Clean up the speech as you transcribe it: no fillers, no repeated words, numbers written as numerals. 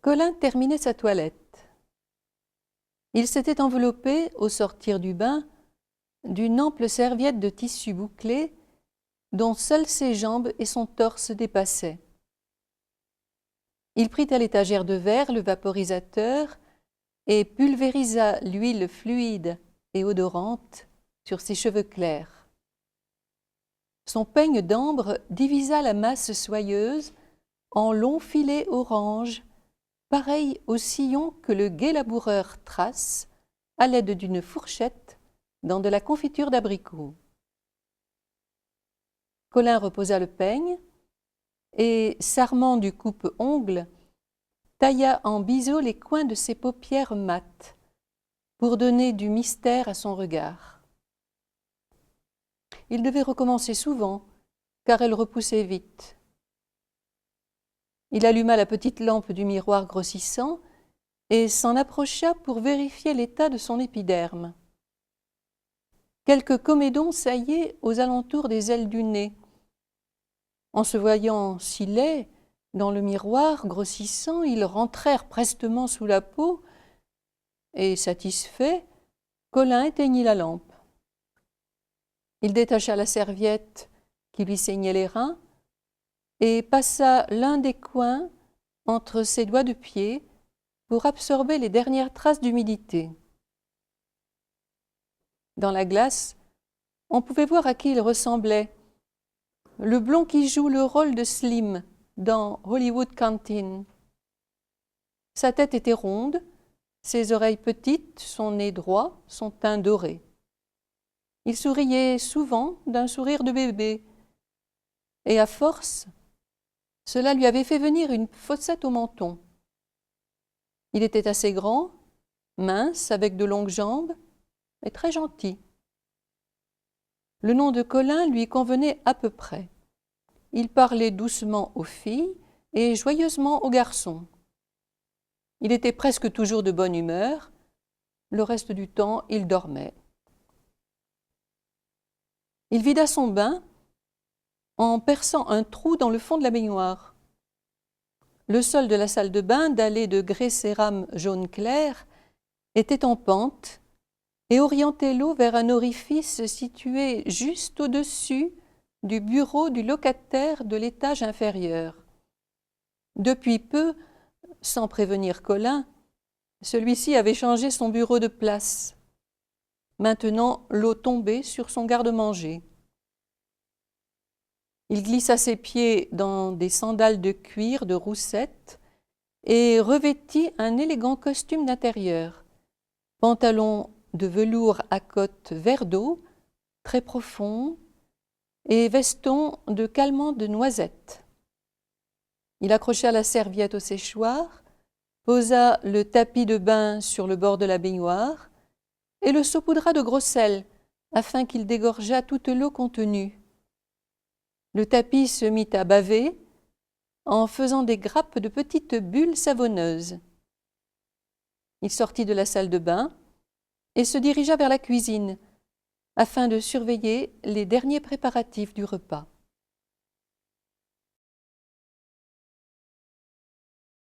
Colin terminait sa toilette. Il s'était enveloppé, au sortir du bain, d'une ample serviette de tissu bouclé dont seules ses jambes et son torse dépassaient. Il prit à l'étagère de verre le vaporisateur et pulvérisa l'huile fluide et odorante sur ses cheveux clairs. Son peigne d'ambre divisa la masse soyeuse en longs filets orange, pareils aux sillons que le gai laboureur trace à l'aide d'une fourchette dans de la confiture d'abricot. Colin reposa le peigne et, s'armant du coupe-ongle, tailla en biseau les coins de ses paupières mates pour donner du mystère à son regard. Il devait recommencer souvent, car elle repoussait vite. Il alluma la petite lampe du miroir grossissant et s'en approcha pour vérifier l'état de son épiderme. Quelques comédons saillaient aux alentours des ailes du nez. En se voyant si laids dans le miroir grossissant, ils rentrèrent prestement sous la peau et, satisfait, Colin éteignit la lampe. Il détacha la serviette qui lui saignait les reins et passa l'un des coins entre ses doigts de pied pour absorber les dernières traces d'humidité. Dans la glace, on pouvait voir à qui il ressemblait, le blond qui joue le rôle de Slim dans Hollywood Canteen. Sa tête était ronde, ses oreilles petites, son nez droit, son teint doré. Il souriait souvent d'un sourire de bébé, et à force, cela lui avait fait venir une fossette au menton. Il était assez grand, mince, avec de longues jambes, et très gentil. Le nom de Colin lui convenait à peu près. Il parlait doucement aux filles et joyeusement aux garçons. Il était presque toujours de bonne humeur. Le reste du temps, il dormait. Il vida son bain en perçant un trou dans le fond de la baignoire. Le sol de la salle de bain, dallé de grès cérame jaune clair, était en pente et orientait l'eau vers un orifice situé juste au-dessus du bureau du locataire de l'étage inférieur. Depuis peu, sans prévenir Colin, celui-ci avait changé son bureau de place. Maintenant, l'eau tombait sur son garde-manger. Il glissa ses pieds dans des sandales de cuir de roussette et revêtit un élégant costume d'intérieur, pantalon de velours à cotte vert d'eau, très profond, et veston de calmant de noisette. Il accrocha la serviette au séchoir, posa le tapis de bain sur le bord de la baignoire et le saupoudra de gros sel afin qu'il dégorgeât toute l'eau contenue. Le tapis se mit à baver en faisant des grappes de petites bulles savonneuses. Il sortit de la salle de bain et se dirigea vers la cuisine afin de surveiller les derniers préparatifs du repas.